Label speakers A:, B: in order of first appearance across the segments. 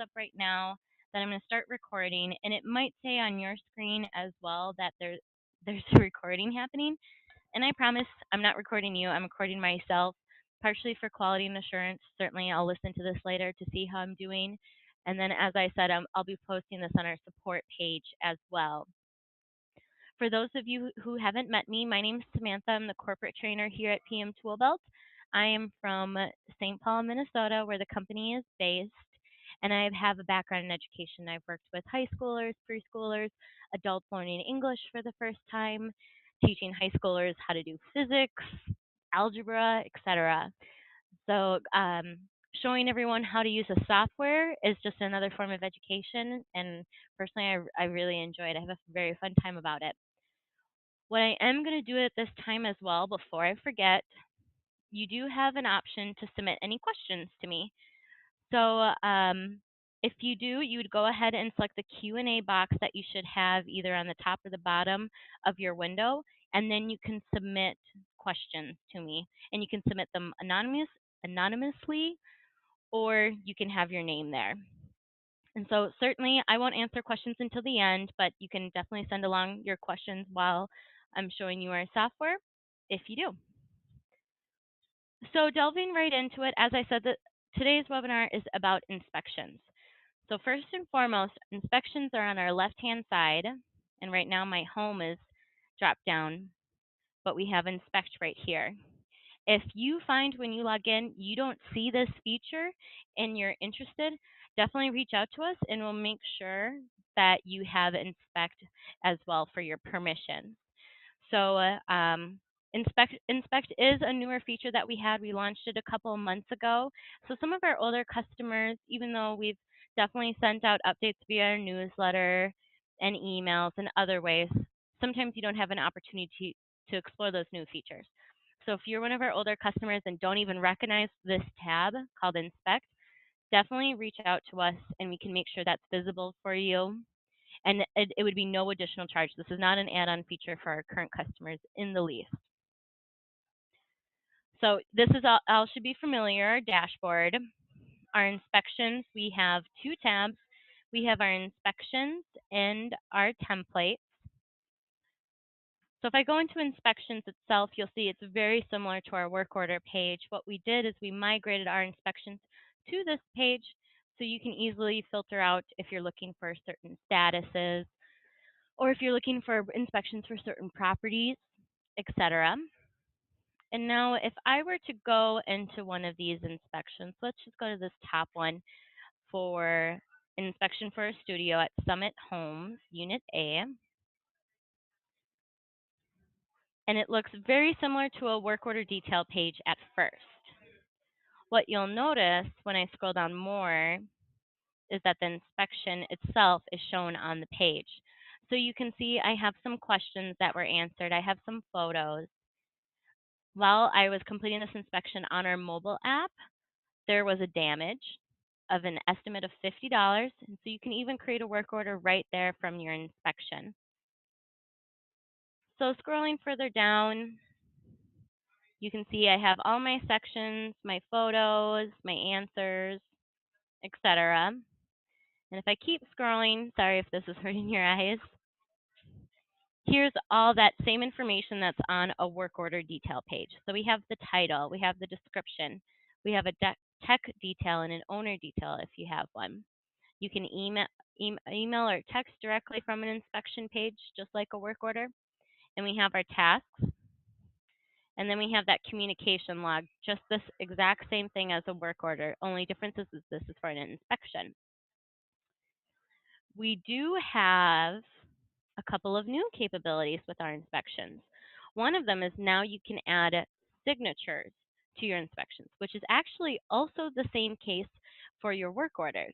A: up right now that I'm going to start recording, and it might say on your screen as well that there's a recording happening. And I promise I'm not recording you, I'm recording myself, partially for quality and assurance. Certainly, I'll listen to this later to see how I'm doing. And then, as I said, I'll be posting this on our support page as well. For those of you who haven't met me, my name is Samantha. I'm the corporate trainer here at PM Toolbelt. I am from St. Paul, Minnesota, where the company is based, and I have a background in education. I've worked with high schoolers, preschoolers, adults learning English for the first time, teaching high schoolers how to do physics, algebra, etc. So, showing everyone how to use a software is just another form of education, and personally, I really enjoy it. I have a very fun time about it. What I am going to do at this time as well, before I forget, you do have an option to submit any questions to me. So if you do, you would go ahead and select the Q&A box that you should have either on the top or the bottom of your window, and then you can submit questions to me. And you can submit them anonymously, or you can have your name there. And so certainly I won't answer questions until the end, but you can definitely send along your questions while I'm showing you our software if you do. So delving right into it, as I said, today's webinar is about inspections. So first and foremost, inspections are on our left-hand side, and right now my home is dropped down, but we have inspect right here. If you find when you log in you don't see this feature and you're interested, definitely reach out to us and we'll make sure that you have inspect as well for your permissions. So inspect is a newer feature that we had. We launched it a couple of months ago. So some of our older customers, even though we've definitely sent out updates via our newsletter and emails and other ways, sometimes you don't have an opportunity to explore those new features. So if you're one of our older customers and don't even recognize this tab called Inspect, definitely reach out to us and we can make sure that's visible for you. And it would be no additional charge. This is not an add-on feature for our current customers in the least. So this is all should be familiar, our dashboard. Our inspections, we have two tabs. We have our inspections and our templates. So if I go into inspections itself, you'll see it's very similar to our work order page. What we did is we migrated our inspections to this page so you can easily filter out if you're looking for certain statuses or if you're looking for inspections for certain properties, etc. And now if I were to go into one of these inspections, let's just go to this top one for inspection for a studio at Summit Homes, Unit A. And it looks very similar to a work order detail page at first. What you'll notice when I scroll down more is that the inspection itself is shown on the page. So you can see I have some questions that were answered. I have some photos. While I was completing this inspection on our mobile app, there was a damage of an estimate of $50. And so you can even create a work order right there from your inspection. So scrolling further down, you can see I have all my sections, my photos, my answers, etc. And if I keep scrolling, sorry if this is hurting your eyes, here's all that same information that's on a work order detail page. So we have the title, we have the description, we have a tech detail and an owner detail if you have one. You can email or text directly from an inspection page, just like a work order. And we have our tasks. And then we have that communication log, just this exact same thing as a work order. Only difference is this is for an inspection. We do have a couple of new capabilities with our inspections. One of them is now you can add signatures to your inspections, which is actually also the same case for your work orders.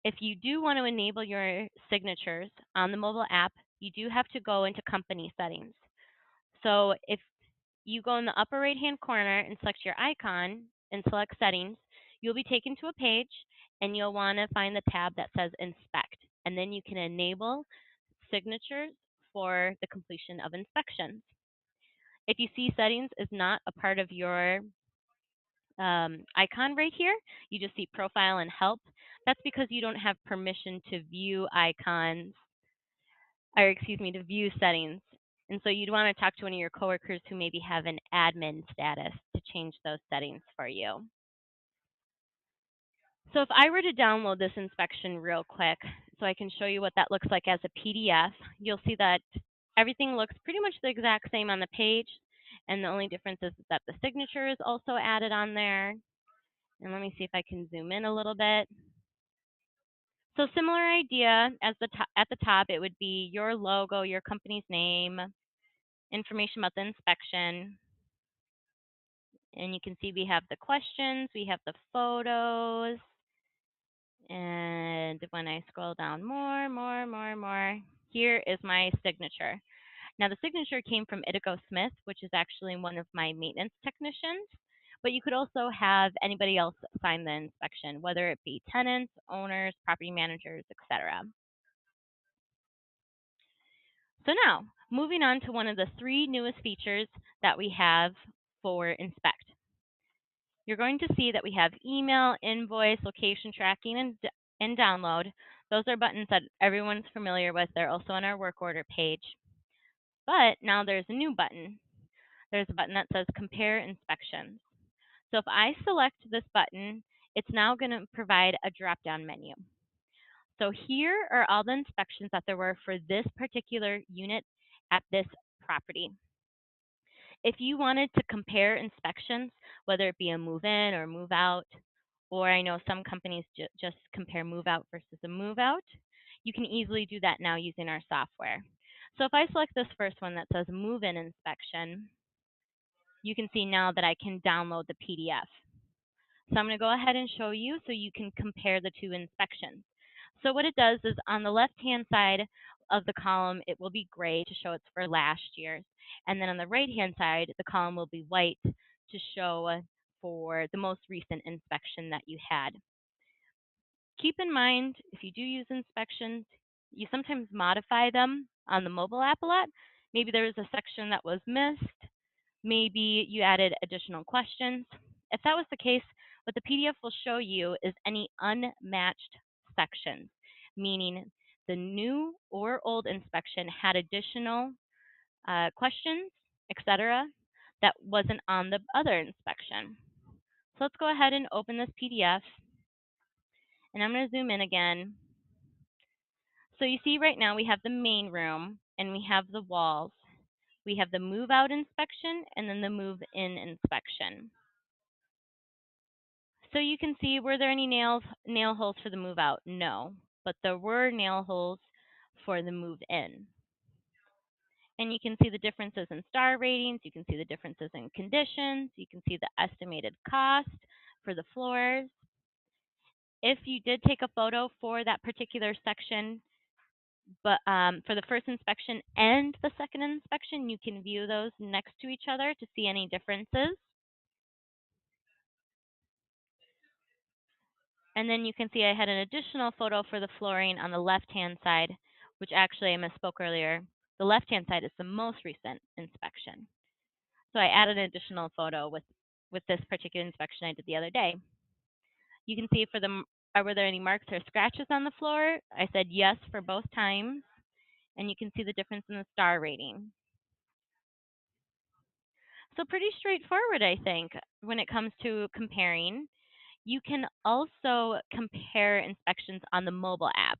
A: If you do want to enable your signatures on the mobile app, you do have to go into company settings. So if you go in the upper right-hand corner and select your icon and select settings, you'll be taken to a page and you'll want to find the tab that says inspect. And then you can enable signatures for the completion of inspections. If you see settings is not a part of your icon right here. You just see profile and help. That's because you don't have permission to view icons, or excuse me, to view settings. And so you'd want to talk to one of your coworkers who maybe have an admin status to change those settings for you. So if I were to download this inspection real quick, so I can show you what that looks like as a PDF, you'll see that everything looks pretty much the exact same on the page. And the only difference is that the signature is also added on there. And let me see if I can zoom in a little bit. So similar idea as at the top, it would be your logo, your company's name, information about the inspection. And you can see we have the questions, we have the photos. And when I scroll down more, here is my signature. Now the signature came from Itigo Smith, which is actually one of my maintenance technicians. But you could also have anybody else sign the inspection, whether it be tenants, owners, property managers, etc. So now, moving on to one of the 3 newest features that we have for Inspect. You're going to see that we have email, invoice, location tracking, and download. Those are buttons that everyone's familiar with. They're also on our work order page. But now there's a new button. There's a button that says Compare Inspections. So if I select this button, it's now going to provide a drop-down menu. So here are all the inspections that there were for this particular unit at this property. If you wanted to compare inspections, whether it be a move-in or move-out, or I know some companies just compare move-out versus a move-out, you can easily do that now using our software. So if I select this first one that says move-in inspection, you can see now that I can download the PDF. So I'm going to go ahead and show you so you can compare the 2 inspections. So what it does is on the left-hand side of the column, it will be gray to show it's for last year's. And then on the right-hand side, the column will be white to show for the most recent inspection that you had. Keep in mind, if you do use inspections, you sometimes modify them on the mobile app a lot. Maybe there was a section that was missed. Maybe you added additional questions. If that was the case, what the PDF will show you is any unmatched sections, meaning the new or old inspection had additional questions, etc., that wasn't on the other inspection. So let's go ahead and open this PDF, and I'm going to zoom in again. So you see right now we have the main room, and we have the walls. We have the move-out inspection, and then the move-in inspection. So you can see, were there any nail holes for the move out? No, but there were nail holes for the move in. And you can see the differences in star ratings. You can see the differences in conditions. You can see the estimated cost for the floors. If you did take a photo for that particular section, but for the first inspection and the second inspection, you can view those next to each other to see any differences. And then you can see I had an additional photo for the flooring on the left-hand side, which actually I misspoke earlier. The left-hand side is the most recent inspection. So I added an additional photo with this particular inspection I did the other day. You can see for the, were there any marks or scratches on the floor? I said yes for both times. And you can see the difference in the star rating. So pretty straightforward, I think, when it comes to comparing. You can also compare inspections on the mobile app.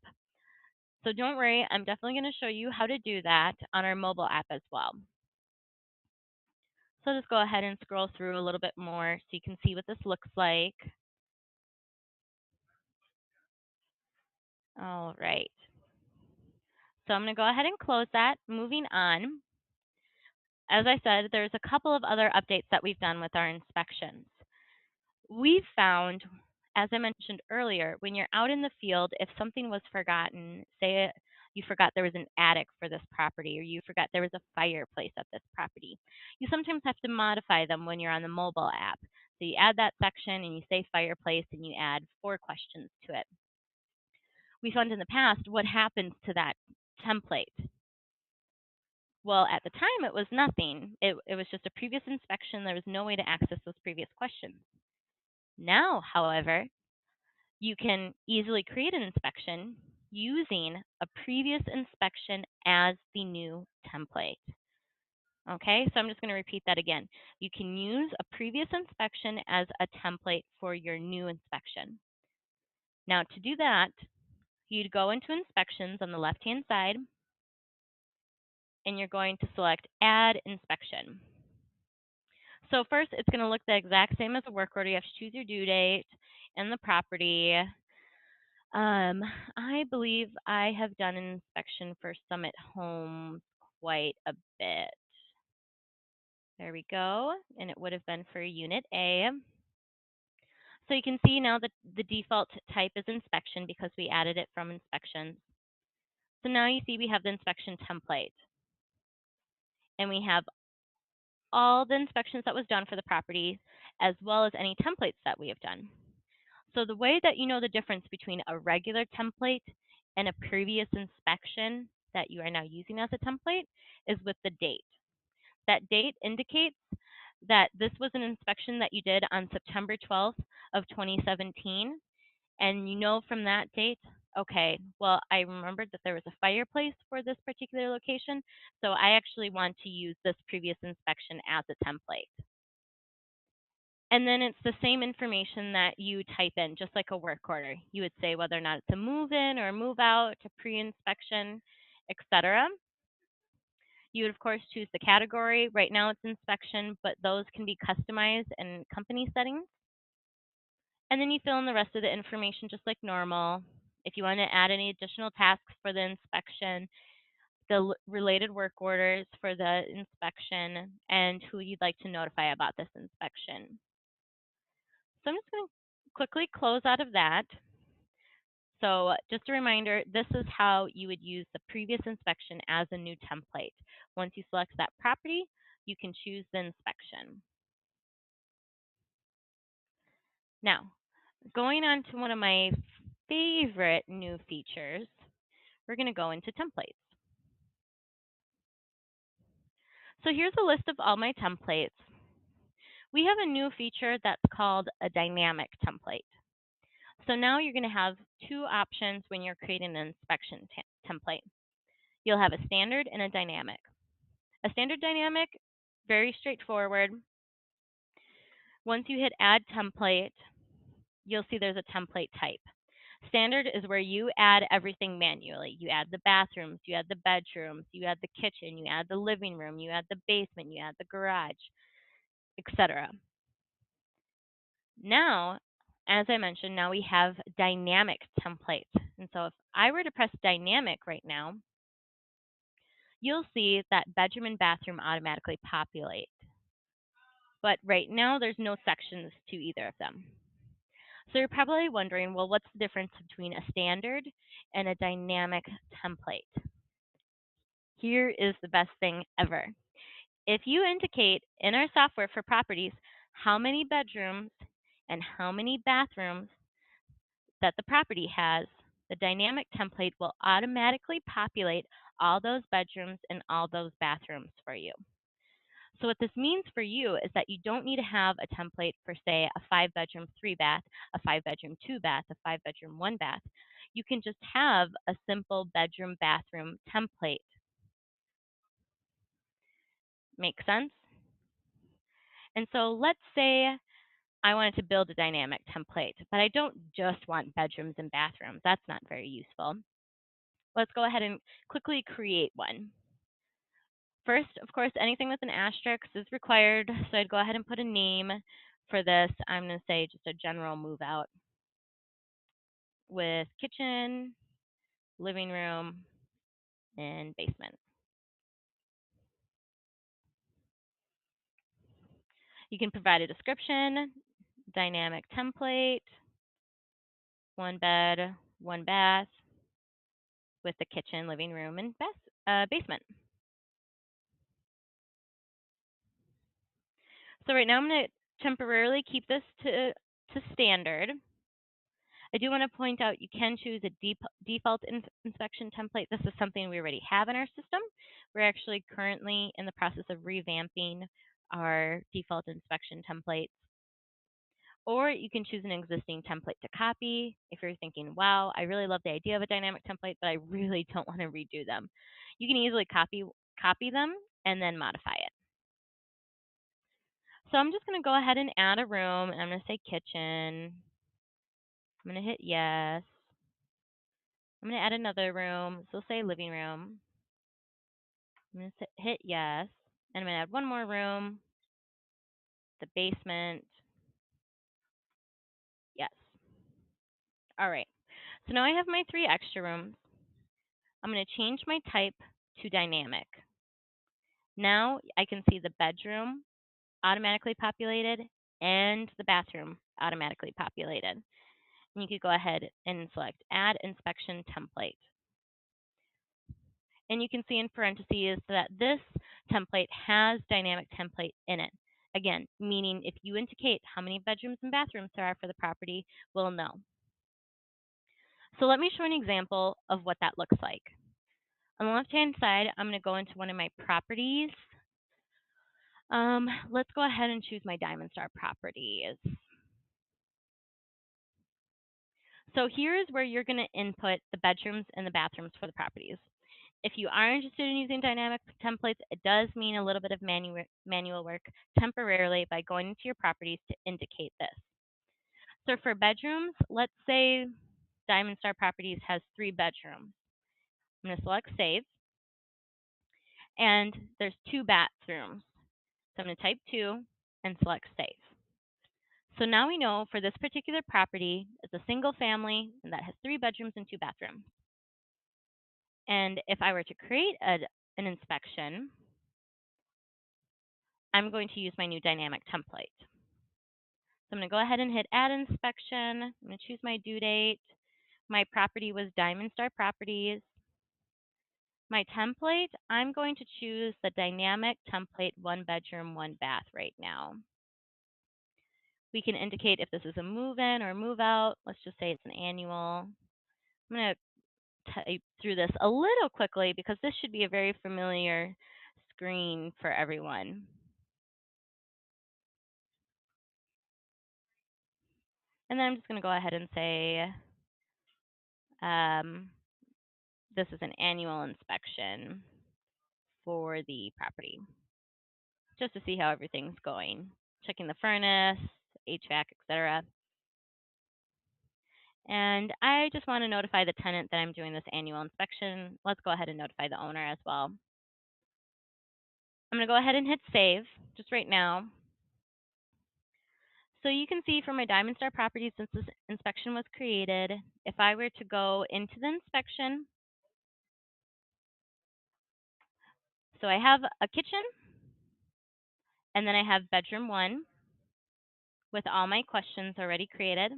A: So don't worry, I'm definitely going to show you how to do that on our mobile app as well. So just go ahead and scroll through a little bit more so you can see what this looks like. All right. So I'm going to go ahead and close that. Moving on. As I said, there's a couple of other updates that we've done with our inspections. We've found, as I mentioned earlier, when you're out in the field, if something was forgotten, say you forgot there was an attic for this property, or you forgot there was a fireplace at this property, you sometimes have to modify them when you're on the mobile app. So you add that section and you say fireplace and you add 4 questions to it. We found in the past, what happens to that template? Well, at the time, it was nothing. It was just a previous inspection. There was no way to access those previous questions. Now, however, you can easily create an inspection using a previous inspection as the new template. Okay, so I'm just going to repeat that again. You can use a previous inspection as a template for your new inspection. Now, to do that, you'd go into inspections on the left-hand side, and you're going to select Add Inspection. So first, it's going to look the exact same as a work order. You have to choose your due date and the property. I believe I have done an inspection for Summit Homes quite a bit. There we go, and it would have been for Unit A. So you can see now that the default type is inspection because we added it from inspections. So now you see we have the inspection template, and we have all the inspections that was done for the property, as well as any templates that we have done. So the way that you know the difference between a regular template and a previous inspection that you are now using as a template is with the date. That date indicates that this was an inspection that you did on September 12th of 2017, and you know from that date, okay, well, I remembered that there was a fireplace for this particular location, so I actually want to use this previous inspection as a template. And then it's the same information that you type in, just like a work order. You would say whether or not it's a move in or move out, a pre-inspection, etc. You would, of course, choose the category. Right now it's inspection, but those can be customized in company settings. And then you fill in the rest of the information just like normal. If you want to add any additional tasks for the inspection, the related work orders for the inspection, and who you'd like to notify about this inspection. So I'm just going to quickly close out of that. So just a reminder, this is how you would use the previous inspection as a new template. Once you select that property, you can choose the inspection. Now, going on to one of my favorite new features, we're going to go into templates. So here's a list of all my templates. We have a new feature that's called a dynamic template. So now you're going to have two options when you're creating an inspection template. You'll have a standard and a dynamic. A standard dynamic, very straightforward. Once you hit add template, you'll see there's a template type. Standard is where you add everything manually. You add the bathrooms, you add the bedrooms, you add the kitchen, you add the living room, you add the basement, you add the garage, etc. Now, as I mentioned, now we have dynamic templates. And so if I were to press dynamic right now, you'll see that bedroom and bathroom automatically populate. But right now, there's no sections to either of them. So you're probably wondering, well, what's the difference between a standard and a dynamic template? Here is the best thing ever. If you indicate in our software for properties how many bedrooms and how many bathrooms that the property has, the dynamic template will automatically populate all those bedrooms and all those bathrooms for you. So what this means for you is that you don't need to have a template for, say, a 5-bedroom, 3-bath, a 5-bedroom, 2-bath, a 5-bedroom, 1-bath. You can just have a simple bedroom, bathroom template. Make sense? And so let's say I wanted to build a dynamic template, but I don't just want bedrooms and bathrooms. That's not very useful. Let's go ahead and quickly create one. First, of course, anything with an asterisk is required, so I'd go ahead and put a name for this. I'm going to say just a general move out with kitchen, living room, and basement. You can provide a description, dynamic template, 1 bed, 1 bath with the kitchen, living room, and basement. So right now I'm going to temporarily keep this to standard. I do want to point out you can choose a default inspection template. This is something we already have in our system. We're actually currently in the process of revamping our default inspection templates. Or you can choose an existing template to copy if you're thinking, wow, I really love the idea of a dynamic template, but I really don't want to redo them. You can easily copy them and then modify it. So I'm just going to go ahead and add a room, and I'm going to say kitchen. I'm going to hit yes. I'm going to add another room, so say living room. I'm going to hit yes, and I'm going to add one more room, the basement. Yes. All right. So now I have my 3 extra rooms. I'm going to change my type to dynamic. Now I can see the bedroom automatically populated and the bathroom automatically populated. And you could go ahead and select Add Inspection Template. And you can see in parentheses that this template has dynamic template in it. Again, meaning if you indicate how many bedrooms and bathrooms there are for the property, we'll know. So let me show an example of what that looks like. On the left-hand side, I'm going to go into one of my properties. Let's go ahead and choose my Diamond Star properties. So here is where you're going to input the bedrooms and the bathrooms for the properties. If you are interested in using dynamic templates, it does mean a little bit of manual work temporarily by going into your properties to indicate this. So for bedrooms, let's say Diamond Star Properties has 3 bedrooms. I'm going to select Save, and there's 2 bathrooms. So I'm going to type 2 and select Save. So now we know for this particular property, it's a single family and that has 3 bedrooms and 2 bathrooms. And if I were to create an inspection, I'm going to use my new dynamic template. So I'm going to go ahead and hit Add Inspection. I'm going to choose my due date. My property was Diamond Star Properties. My template, I'm going to choose the dynamic template 1 bedroom, 1 bath right now. We can indicate if this is a move-in or move-out. Let's just say it's an annual. I'm going to type through this a little quickly because this should be a very familiar screen for everyone. And then I'm just going to go ahead and say this is an annual inspection for the property, just to see how everything's going. Checking the furnace, HVAC, etc. And I just want to notify the tenant that I'm doing this annual inspection. Let's go ahead and notify the owner as well. I'm going to go ahead and hit save just right now. So you can see from my Diamond Star property, since this inspection was created, if I were to go into the inspection, so I have a kitchen, and then I have bedroom 1 with all my questions already created,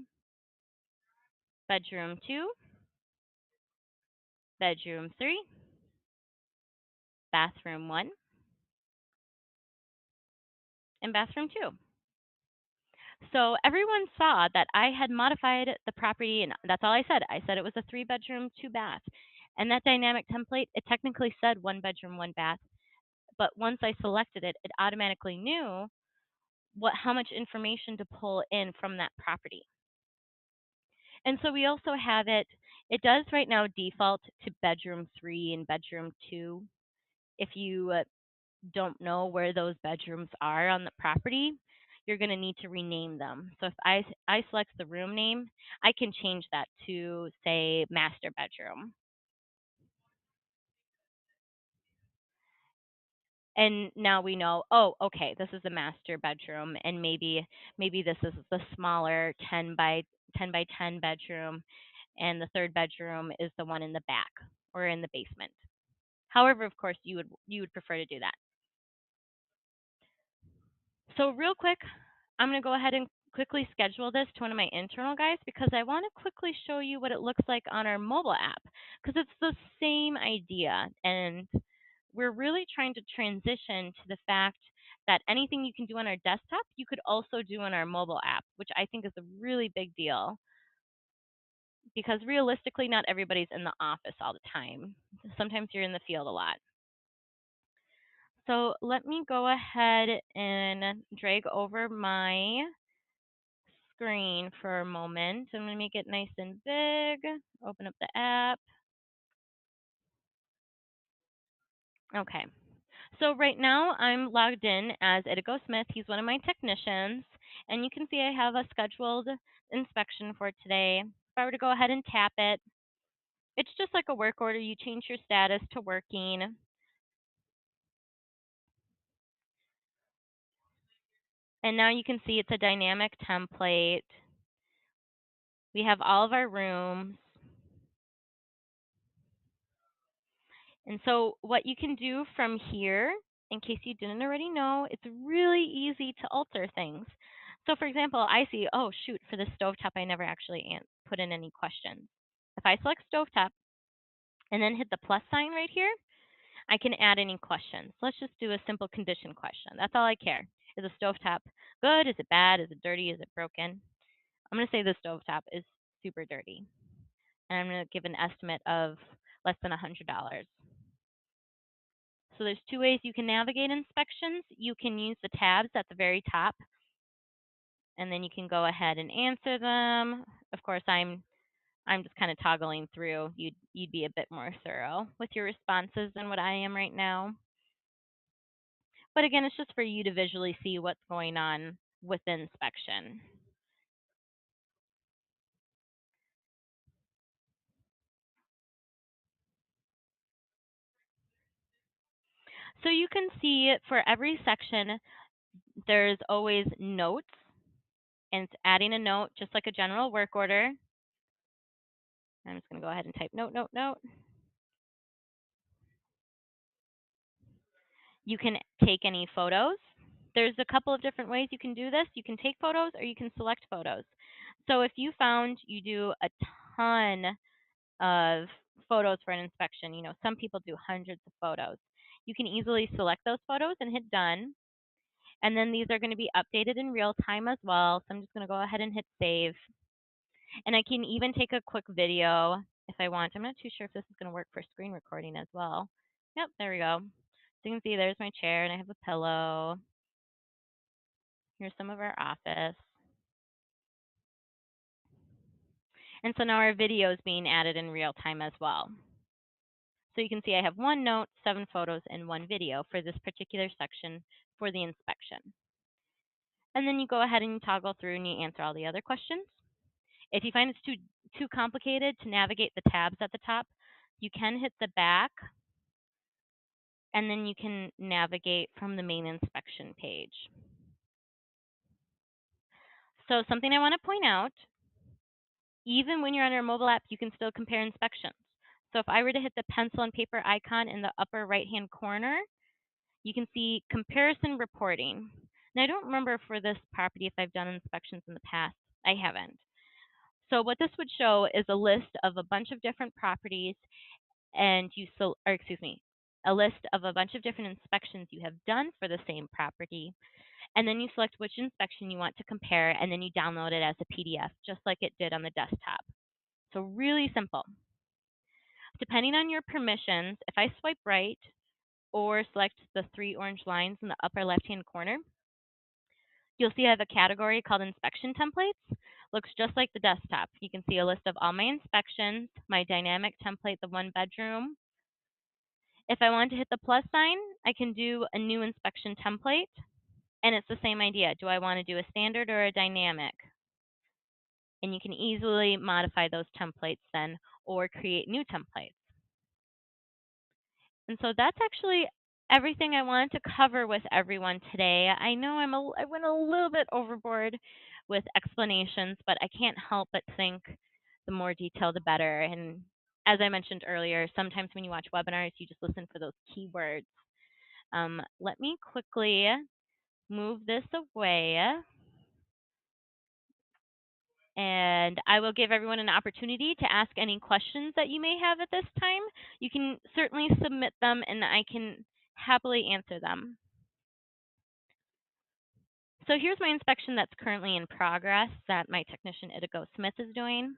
A: bedroom 2, bedroom 3, bathroom 1, and bathroom 2. So everyone saw that I had modified the property, and that's all I said. I said it was a 3 bedroom, 2 bath. And that dynamic template, it technically said 1 bedroom, 1 bath. But once I selected it, it automatically knew how much information to pull in from that property. And so we also have it does right now default to bedroom 3 and bedroom 2. If you don't know where those bedrooms are on the property, you're going to need to rename them. So if I select the room name, I can change that to, say, master bedroom. And now we know, oh, okay, this is a master bedroom, and maybe this is the smaller 10 by 10 bedroom, and the 3rd bedroom is the one in the back or in the basement. However, of course, you would prefer to do that. So real quick, I'm going to go ahead and quickly schedule this to one of my internal guys because I want to quickly show you what it looks like on our mobile app because it's the same idea. And we're really trying to transition to the fact that anything you can do on our desktop, you could also do on our mobile app, which I think is a really big deal because realistically, not everybody's in the office all the time. Sometimes you're in the field a lot. So let me go ahead and drag over my screen for a moment. I'm going to make it nice and big. Open up the app. Okay. So right now I'm logged in as Itigo Smith. He's one of my technicians. And you can see I have a scheduled inspection for today. If I were to go ahead and tap it, it's just like a work order. You change your status to working. And now you can see it's a dynamic template. We have all of our rooms. And so what you can do from here, in case you didn't already know, it's really easy to alter things. So for example, I see, oh shoot, for the stovetop, I never actually put in any questions. If I select stovetop and then hit the plus sign right here, I can add any questions. Let's just do a simple condition question. That's all I care. Is a stovetop good? Is it bad? Is it dirty? Is it broken? I'm going to say the stovetop is super dirty. And I'm going to give an estimate of less than $100. So there's two ways you can navigate inspections. You can use the tabs at the very top, and then you can go ahead and answer them. Of course, I'm just kind of toggling through. You'd be a bit more thorough with your responses than what I am right now. But again, it's just for you to visually see what's going on with the inspection. So you can see for every section, there's always notes, and it's adding a note just like a general work order. I'm just going to go ahead and type note, note, note. You can take any photos. There's a couple of different ways you can do this. You can take photos or you can select photos. So if you found you do a ton of photos for an inspection, some people do hundreds of photos. You can easily select those photos and hit done. And then these are going to be updated in real time as well. So I'm just going to go ahead and hit save. And I can even take a quick video if I want. I'm not too sure if this is going to work for screen recording as well. Yep, there we go. So you can see there's my chair and I have a pillow. Here's some of our office. And so now our video is being added in real time as well. So you can see I have one note, 7 photos, and 1 video for this particular section for the inspection. And then you go ahead and you toggle through and you answer all the other questions. If you find it's too complicated to navigate the tabs at the top, you can hit the back and then you can navigate from the main inspection page. So something I want to point out, even when you're on our mobile app, you can still compare inspections. So if I were to hit the pencil and paper icon in the upper right-hand corner, you can see comparison reporting. Now, I don't remember for this property if I've done inspections in the past. I haven't. So what this would show is a list of a bunch of different properties and a list of a bunch of different inspections you have done for the same property. And then you select which inspection you want to compare, and then you download it as a PDF, just like it did on the desktop. So really simple. Depending on your permissions, if I swipe right or select the 3 orange lines in the upper left-hand corner, you'll see I have a category called Inspection Templates. Looks just like the desktop. You can see a list of all my inspections, my dynamic template, the 1 bedroom. If I want to hit the plus sign, I can do a new inspection template. And it's the same idea. Do I want to do a standard or a dynamic? And you can easily modify those templates then or create new templates. And so that's actually everything I wanted to cover with everyone today. I know I went a little bit overboard with explanations, but I can't help but think the more detail, the better. And as I mentioned earlier, sometimes when you watch webinars, you just listen for those keywords. Let me quickly move this away. And I will give everyone an opportunity to ask any questions that you may have at this time. You can certainly submit them and I can happily answer them. So here's my inspection that's currently in progress that my technician Itigo Smith is doing.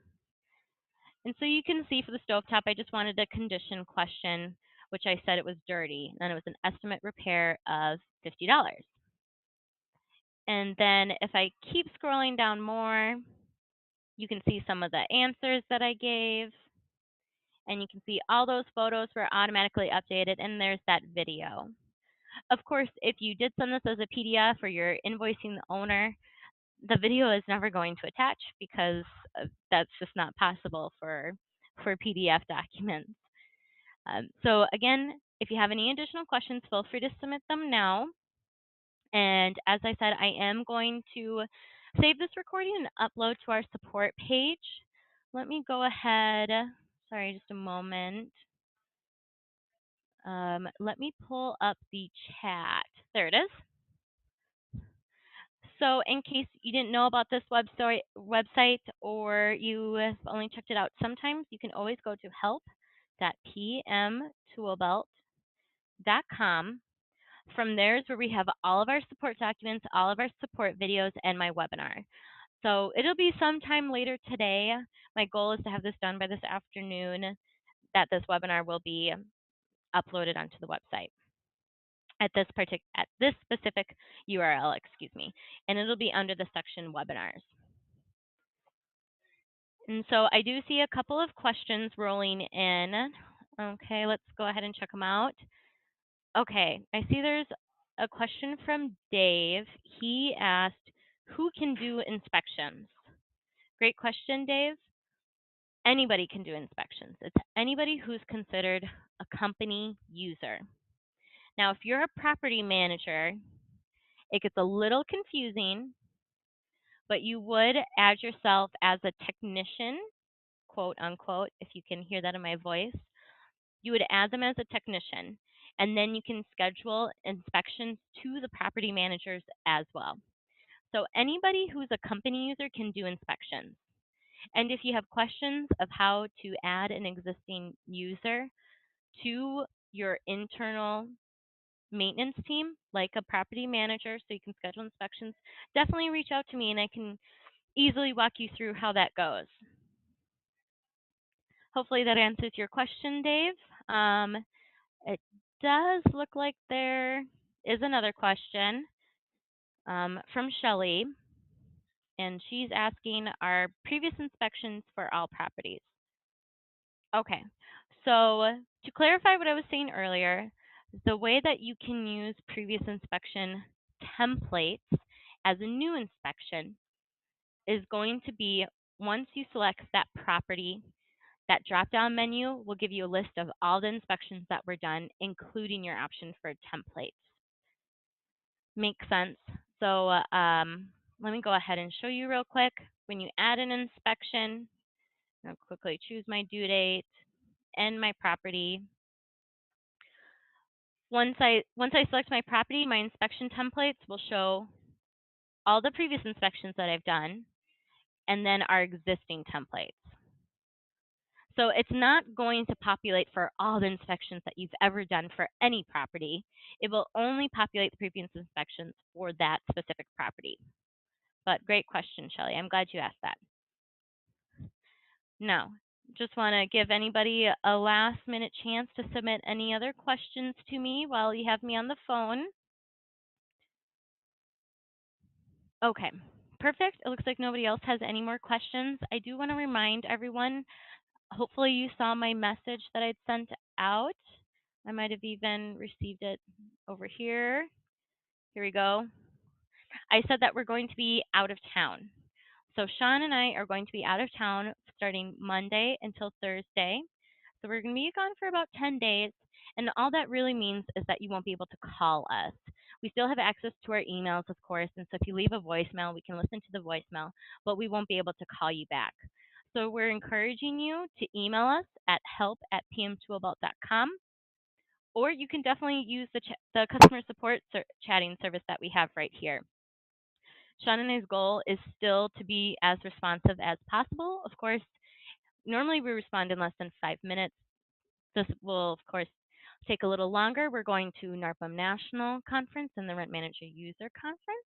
A: And so you can see for the stovetop, I just wanted a condition question, which I said it was dirty. And it was an estimate repair of $50. And then if I keep scrolling down more, you can see some of the answers that I gave. And you can see all those photos were automatically updated, and there's that video. Of course, if you did send this as a PDF or you're invoicing the owner, the video is never going to attach because that's just not possible for PDF documents. So again, if you have any additional questions, feel free to submit them now. And as I said, I am going to save this recording and upload to our support page. Let me go ahead. Sorry, just a moment. Let me pull up the chat. There it is. So in case you didn't know about this website or you have only checked it out sometimes, you can always go to help.pmtoolbelt.com. From there is where we have all of our support documents, all of our support videos, and my webinar. So it'll be sometime later today. My goal is to have this done by this afternoon, that this webinar will be uploaded onto the website at this specific URL, and it'll be under the section webinars. And so I do see a couple of questions rolling in. Okay, let's go ahead and check them out. Okay, I see there's a question from Dave. He asked, who can do inspections? Great question, Dave. Anybody can do inspections. It's anybody who's considered a company user. Now, if you're a property manager, it gets a little confusing, but you would add yourself as a technician, quote unquote, if you can hear that in my voice. You would add them as a technician, and then you can schedule inspections to the property managers as well. So anybody who's a company user can do inspections. And if you have questions of how to add an existing user to your internal maintenance team, like a property manager, so you can schedule inspections, definitely reach out to me and I can easily walk you through how that goes. Hopefully that answers your question, Dave. It does look like there is another question from Shelley, and she's asking, are previous inspections for all properties? Okay, so to clarify what I was saying earlier, the way that you can use previous inspection templates as a new inspection is going to be once you select that property, that drop-down menu will give you a list of all the inspections that were done, including your option for templates. Makes sense. So let me go ahead and show you real quick. When you add an inspection, I'll quickly choose my due date and my property. Once I select my property, my inspection templates will show all the previous inspections that I've done and then our existing templates. So it's not going to populate for all the inspections that you've ever done for any property. It will only populate the previous inspections for that specific property. But great question, Shelley. I'm glad you asked that. Now, just want to give anybody a last minute chance to submit any other questions to me while you have me on the phone. Okay, perfect. It looks like nobody else has any more questions. I do want to remind everyone, hopefully you saw my message that I'd sent out. I might have even received it over here. Here we go. I said that we're going to be out of town. So Sean and I are going to be out of town starting Monday until Thursday. So we're going to be gone for about 10 days. And all that really means is that you won't be able to call us. We still have access to our emails, of course. And so if you leave a voicemail, we can listen to the voicemail, but we won't be able to call you back. So we're encouraging you to email us at help@pmtoolbelt.com, or you can definitely use the customer support chatting service that we have right here. Sean and I's goal is still to be as responsive as possible. Of course, normally we respond in less than 5 minutes. This will, of course, take a little longer. We're going to NARPM National Conference and the Rent Manager User Conference,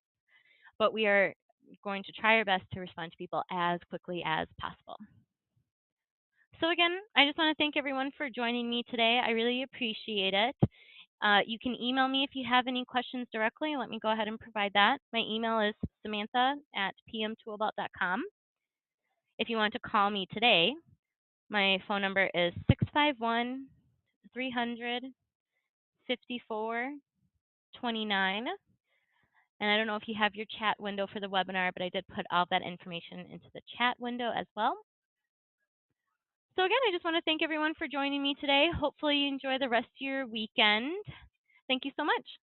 A: but we are going to try our best to respond to people as quickly as possible. So again, I just want to thank everyone for joining me today. I really appreciate it. You can email me if you have any questions directly. Let me go ahead and provide that. My email is samantha@pmtoolbelt.com. If you want to call me today, my phone number is 651 300 5429. And I don't know if you have your chat window for the webinar, but I did put all that information into the chat window as well. So again, I just want to thank everyone for joining me today. Hopefully you enjoy the rest of your weekend. Thank you so much.